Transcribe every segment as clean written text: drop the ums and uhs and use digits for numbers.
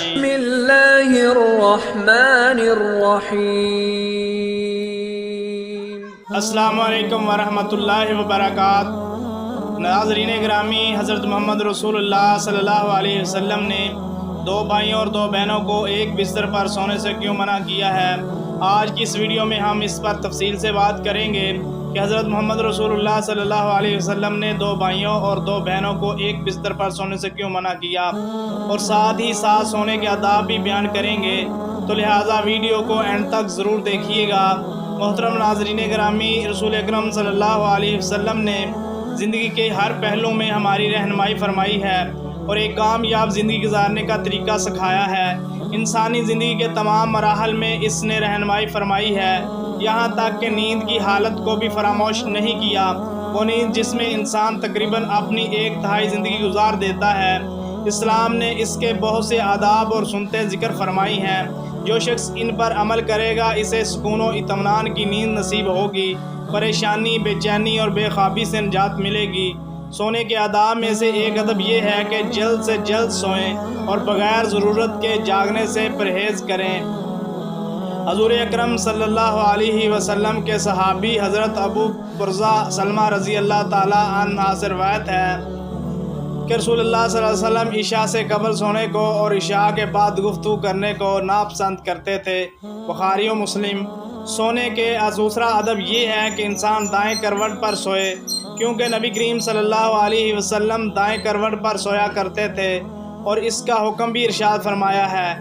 بسم اللہ الرحمن الرحیم۔ السلام علیکم ورحمۃ اللہ وبرکاتہ۔ ناظرین گرامی، حضرت محمد رسول اللہ صلی اللہ علیہ وسلم نے دو بھائیوں اور دو بہنوں کو ایک بستر پر سونے سے کیوں منع کیا ہے؟ آج کی اس ویڈیو میں ہم اس پر تفصیل سے بات کریں گے کہ حضرت محمد رسول اللہ صلی اللہ علیہ وسلم نے دو بھائیوں اور دو بہنوں کو ایک بستر پر سونے سے کیوں منع کیا، اور ساتھ ہی ساتھ سونے کے آداب بھی بیان کریں گے، تو لہٰذا ویڈیو کو اینڈ تک ضرور دیکھیے گا۔ محترم ناظرین گرامی، رسول اکرم صلی اللہ علیہ وسلم نے زندگی کے ہر پہلو میں ہماری رہنمائی فرمائی ہے اور ایک کامیاب زندگی گزارنے کا طریقہ سکھایا ہے۔ انسانی زندگی کے تمام مراحل میں اس نے رہنمائی فرمائی ہے، یہاں تک کہ نیند کی حالت کو بھی فراموش نہیں کیا، وہ نیند جس میں انسان تقریباً اپنی ایک تہائی زندگی گزار دیتا ہے۔ اسلام نے اس کے بہت سے آداب اور سنتیں ذکر فرمائی ہیں، جو شخص ان پر عمل کرے گا اسے سکون و اطمینان کی نیند نصیب ہوگی، پریشانی، بے چینی اور بے خوابی سے نجات ملے گی۔ سونے کے آداب میں سے ایک ادب یہ ہے کہ جلد سے جلد سوئیں اور بغیر ضرورت کے جاگنے سے پرہیز کریں۔ حضور اکرم صلی اللہ علیہ وسلم کے صحابی حضرت ابو برزہ سلمہ رضی اللہ تعالیٰ عنہ سے روایت ہے کہ رسول اللہ صلی اللہ علیہ وسلم عشاء سے قبل سونے کو اور عشاء کے بعد گفتگو کرنے کو ناپسند کرتے تھے، بخاری و مسلم۔ سونے کے دوسرا ادب یہ ہے کہ انسان دائیں کروٹ پر سوئے، کیونکہ نبی کریم صلی اللہ علیہ وسلم دائیں کروٹ پر سویا کرتے تھے اور اس کا حکم بھی ارشاد فرمایا ہے۔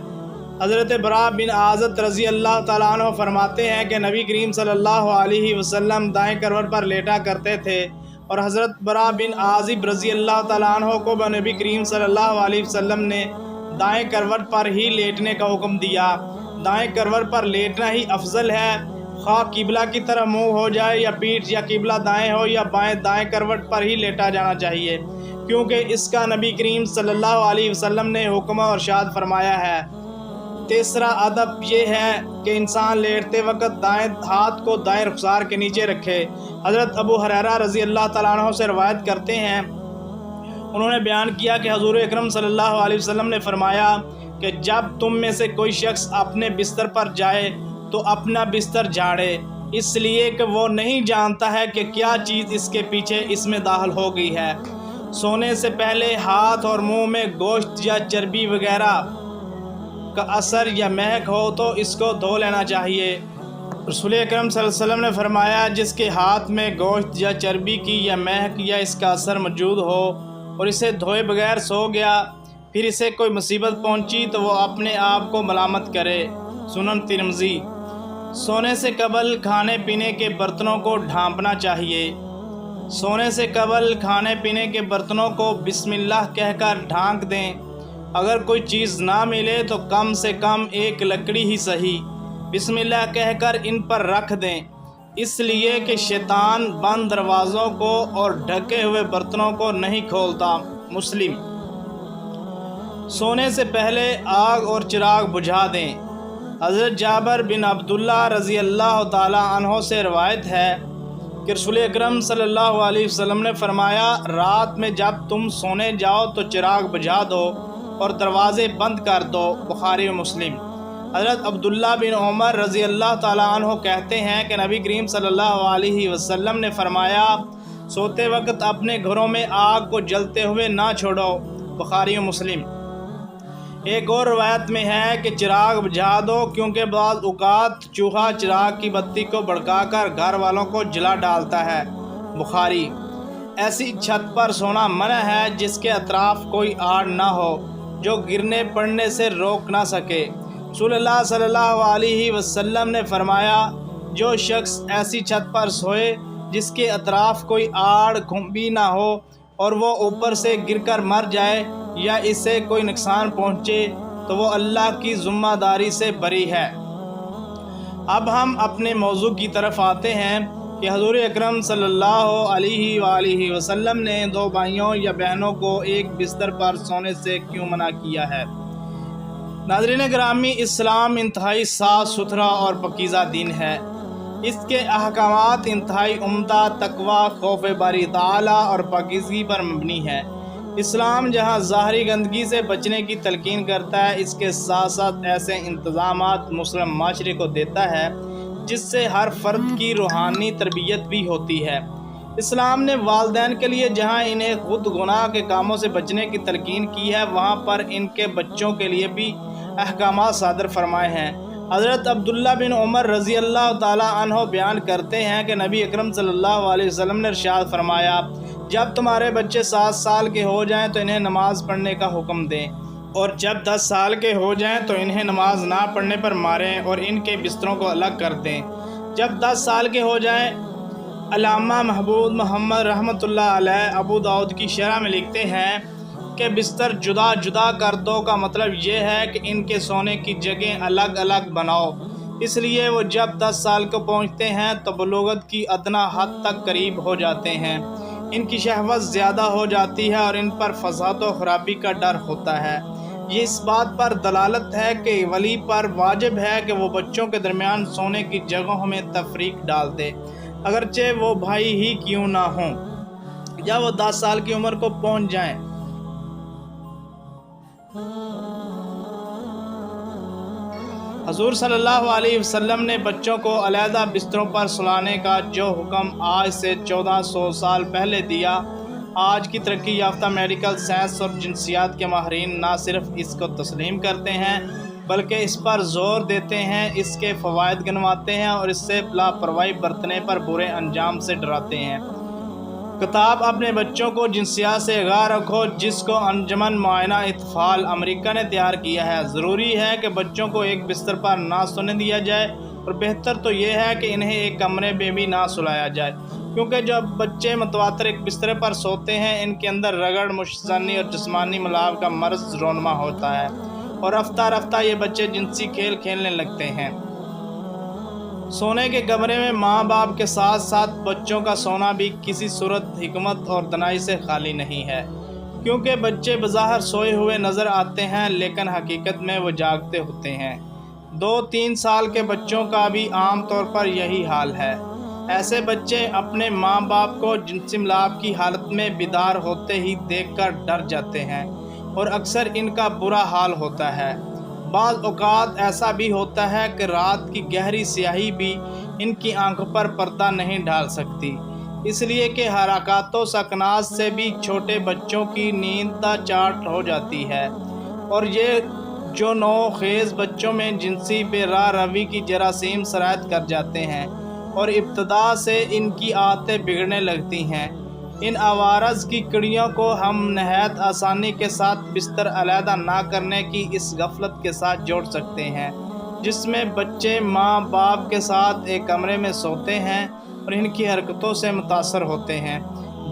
حضرت براء بن عازب رضی اللہ تعالیٰ عنہ فرماتے ہیں کہ نبی کریم صلی اللہ علیہ وسلم دائیں کروٹ پر لیٹا کرتے تھے، اور حضرت براء بن عازب رضی اللہ تعالیٰ عنہ کو نبی کریم صلی اللہ علیہ وسلم نے دائیں کروٹ پر ہی لیٹنے کا حکم دیا۔ دائیں کروٹ پر لیٹنا ہی افضل ہے، خواہ قبلہ کی طرف منہ ہو جائے یا پیٹھ یا قبلہ دائیں ہو یا بائیں، دائیں کروٹ پر ہی لیٹا جانا چاہیے، کیونکہ اس کا نبی کریم صلی اللہ علیہ وسلم نے حکم اور ارشاد فرمایا ہے۔ تیسرا ادب یہ ہے کہ انسان لیٹتے وقت دائیں ہاتھ کو دائیں رخسار کے نیچے رکھے۔ حضرت ابو ہریرہ رضی اللہ تعالیٰ عنہ سے روایت کرتے ہیں، انہوں نے بیان کیا کہ حضور اکرم صلی اللہ علیہ وسلم نے فرمایا کہ جب تم میں سے کوئی شخص اپنے بستر پر جائے تو اپنا بستر جھاڑے، اس لیے کہ وہ نہیں جانتا ہے کہ کیا چیز اس کے پیچھے اس میں داخل ہو گئی ہے۔ سونے سے پہلے ہاتھ اور منہ میں گوشت یا چربی وغیرہ کا اثر یا مہک ہو تو اس کو دھو لینا چاہیے۔ رسول اکرم صلی اللہ علیہ وسلم نے فرمایا، جس کے ہاتھ میں گوشت یا چربی کی یا مہک یا اس کا اثر موجود ہو اور اسے دھوئے بغیر سو گیا، پھر اسے کوئی مصیبت پہنچی تو وہ اپنے آپ کو ملامت کرے۔ سنن ترمذی۔ سونے سے قبل کھانے پینے کے برتنوں کو ڈھانپنا چاہیے۔ سونے سے قبل کھانے پینے کے برتنوں کو بسم اللہ کہہ کر ڈھانک دیں۔ اگر کوئی چیز نہ ملے تو کم سے کم ایک لکڑی ہی صحیح بسم اللہ کہہ کر ان پر رکھ دیں، اس لیے کہ شیطان بند دروازوں کو اور ڈھکے ہوئے برتنوں کو نہیں کھولتا۔ مسلم۔ سونے سے پہلے آگ اور چراغ بجھا دیں۔ حضرت جابر بن عبداللہ رضی اللہ تعالیٰ عنہ سے روایت ہے کہ رسول اکرم صلی اللہ علیہ وسلم نے فرمایا، رات میں جب تم سونے جاؤ تو چراغ بجھا دو اور دروازے بند کر دو، بخاری و مسلم۔ حضرت عبداللہ بن عمر رضی اللہ تعالیٰ عنہ کہتے ہیں کہ نبی کریم صلی اللہ علیہ وسلم نے فرمایا، سوتے وقت اپنے گھروں میں آگ کو جلتے ہوئے نہ چھوڑو، بخاری و مسلم۔ ایک اور روایت میں ہے کہ چراغ بجھا دو، کیونکہ بعض اوقات چوہا چراغ کی بتی کو بھڑکا کر گھر والوں کو جلا ڈالتا ہے، بخاری۔ ایسی چھت پر سونا منع ہے جس کے اطراف کوئی آڑ نہ ہو جو گرنے پڑنے سے روک نہ سکے۔ رسول اللہ صلی اللہ علیہ وسلم نے فرمایا، جو شخص ایسی چھت پر سوئے جس کے اطراف کوئی آڑ کھمبی نہ ہو اور وہ اوپر سے گر کر مر جائے یا اسے کوئی نقصان پہنچے تو وہ اللہ کی ذمہ داری سے بری ہے۔ اب ہم اپنے موضوع کی طرف آتے ہیں کہ حضور اکرم صلی اللہ علیہ وآلہ وسلم نے دو بھائیوں یا بہنوں کو ایک بستر پر سونے سے کیوں منع کیا ہے۔ ناظرین گرامی، اسلام انتہائی صاف ستھرا اور پاکیزہ دین ہے۔ اس کے احکامات انتہائی عمدہ، تقوی، خوف باری تعالیٰ اور پاکیزگی پر مبنی ہے۔ اسلام جہاں ظاہری گندگی سے بچنے کی تلقین کرتا ہے، اس کے ساتھ ساتھ ایسے انتظامات مسلم معاشرے کو دیتا ہے جس سے ہر فرد کی روحانی تربیت بھی ہوتی ہے۔ اسلام نے والدین کے لیے جہاں انہیں خود گناہ کے کاموں سے بچنے کی تلقین کی ہے، وہاں پر ان کے بچوں کے لیے بھی احکامات صادر فرمائے ہیں۔ حضرت عبداللہ بن عمر رضی اللہ تعالی عنہ بیان کرتے ہیں کہ نبی اکرم صلی اللہ علیہ وسلم نے ارشاد فرمایا، جب تمہارے بچے 7 سال کے ہو جائیں تو انہیں نماز پڑھنے کا حکم دیں، اور جب 10 سال کے ہو جائیں تو انہیں نماز نہ پڑھنے پر ماریں اور ان کے بستروں کو الگ کر دیں۔ جب 10 سال کے ہو جائیں، علامہ محبوب محمد رحمۃ اللہ علیہ ابو داؤد کی شرح میں لکھتے ہیں کہ بستر جدا جدا کر دو کا مطلب یہ ہے کہ ان کے سونے کی جگہیں الگ الگ بناؤ۔ اس لیے وہ جب 10 سال کو پہنچتے ہیں تو بلوغت کی ادنا حد تک قریب ہو جاتے ہیں، ان کی شہوت زیادہ ہو جاتی ہے اور ان پر فساد و خرابی کا ڈر ہوتا ہے۔ یہ اس بات پر دلالت ہے کہ ولی پر واجب ہے کہ وہ بچوں کے درمیان سونے کی جگہوں میں تفریق ڈال دے، اگرچہ وہ بھائی ہی کیوں نہ ہوں یا وہ 10 سال کی عمر کو پہنچ جائیں۔ حضور صلی اللہ علیہ وسلم نے بچوں کو علیحدہ بستروں پر سلانے کا جو حکم آج سے 1400 سال پہلے دیا، آج کی ترقی یافتہ میڈیکل سائنس اور جنسیات کے ماہرین نہ صرف اس کو تسلیم کرتے ہیں بلکہ اس پر زور دیتے ہیں، اس کے فوائد گنواتے ہیں اور اس سے لاپرواہی برتنے پر برے انجام سے ڈراتے ہیں۔ کتاب اپنے بچوں کو جنسیات سے آگاہ رکھو، جس کو انجمن معائنہ اطفال امریکہ نے تیار کیا ہے۔ ضروری ہے کہ بچوں کو ایک بستر پر نہ سونے دیا جائے، اور بہتر تو یہ ہے کہ انہیں ایک کمرے میں بھی نہ سلایا جائے، کیونکہ جب بچے متواتر ایک بستر پر سوتے ہیں ان کے اندر رگڑ، مشتزنی اور جسمانی ملاو کا مرض رونما ہوتا ہے، اور رفتہ رفتہ یہ بچے جنسی کھیل کھیلنے لگتے ہیں۔ سونے کے کمرے میں ماں باپ کے ساتھ ساتھ بچوں کا سونا بھی کسی صورت حکمت اور دانائی سے خالی نہیں ہے، کیونکہ بچے بظاہر سوئے ہوئے نظر آتے ہیں لیکن حقیقت میں وہ جاگتے ہوتے ہیں۔ 2-3 سال کے بچوں کا بھی عام طور پر یہی حال ہے۔ ایسے بچے اپنے ماں باپ کو جنسی ملاپ کی حالت میں بیدار ہوتے ہی دیکھ کر ڈر جاتے ہیں، اور اکثر ان کا برا حال ہوتا ہے۔ بعض اوقات ایسا بھی ہوتا ہے کہ رات کی گہری سیاہی بھی ان کی آنکھوں پر پردہ نہیں ڈال سکتی، اس لیے کہ حرکات و سکنات سے بھی چھوٹے بچوں کی نیند چاٹ ہو جاتی ہے، اور یہ جو نو خیز بچوں میں جنسی بے راہ روی کی جراثیم سرایت کر جاتے ہیں اور ابتدا سے ان کی عادتیں بگڑنے لگتی ہیں۔ ان عوارض کی کڑیوں کو ہم نہایت آسانی کے ساتھ بستر علیحدہ نہ کرنے کی اس غفلت کے ساتھ جوڑ سکتے ہیں، جس میں بچے ماں باپ کے ساتھ ایک کمرے میں سوتے ہیں اور ان کی حرکتوں سے متاثر ہوتے ہیں،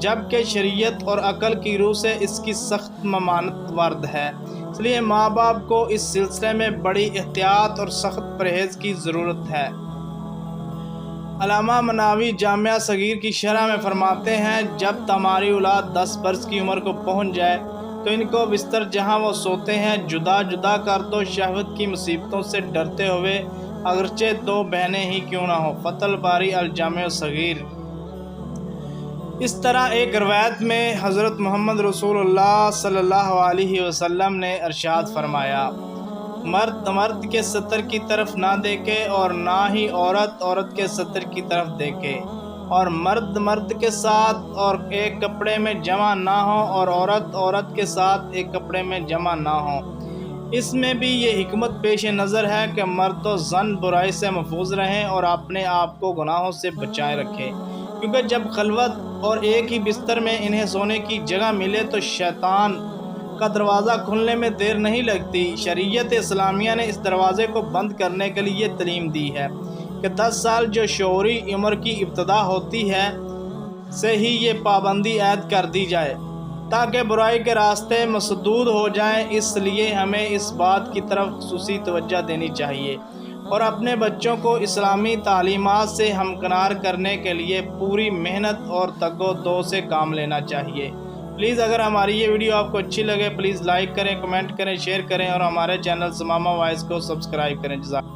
جبکہ شریعت اور عقل کی روح سے اس کی سخت ممانعت وارد ہے۔ اس لیے ماں باپ کو اس سلسلے میں بڑی احتیاط اور سخت پرہیز کی ضرورت ہے۔ علامہ مناوی جامعہ صغیر کی شرح میں فرماتے ہیں، جب تمہاری اولاد 10 برس کی عمر کو پہنچ جائے تو ان کو بستر جہاں وہ سوتے ہیں جدا جدا کر دو، شہوت کی مصیبتوں سے ڈرتے ہوئے، اگرچہ 2 بہنیں ہی کیوں نہ ہوں۔ فتح الباری الجامع الصغیر۔ اس طرح ایک روایت میں حضرت محمد رسول اللہ صلی اللہ علیہ وسلم نے ارشاد فرمایا، مرد کے ستر کی طرف نہ دیکھے اور نہ ہی عورت کے ستر کی طرف دیکھے، اور مرد کے ساتھ اور ایک کپڑے میں جمع نہ ہو اور عورت کے ساتھ ایک کپڑے میں جمع نہ ہو۔ اس میں بھی یہ حکمت پیش نظر ہے کہ مرد و زن برائی سے محفوظ رہیں اور اپنے آپ کو گناہوں سے بچائے رکھیں، کیونکہ جب خلوت اور ایک ہی بستر میں انہیں سونے کی جگہ ملے تو شیطان کا دروازہ کھلنے میں دیر نہیں لگتی۔ شریعت اسلامیہ نے اس دروازے کو بند کرنے کے لیے تعلیم دی ہے کہ 10 سال جو شعوری عمر کی ابتدا ہوتی ہے سے ہی یہ پابندی عائد کر دی جائے تاکہ برائی کے راستے مسدود ہو جائیں۔ اس لیے ہمیں اس بات کی طرف خصوصی توجہ دینی چاہیے اور اپنے بچوں کو اسلامی تعلیمات سے ہمکنار کرنے کے لیے پوری محنت اور تگ و دو سے کام لینا چاہیے۔ پلیز اگر ہماری یہ ویڈیو آپ کو اچھی لگے پلیز لائک کریں، کمنٹ کریں، شیئر کریں اور ہمارے چینل ثمامہ وائس کو سبسکرائب کریں۔ جزاک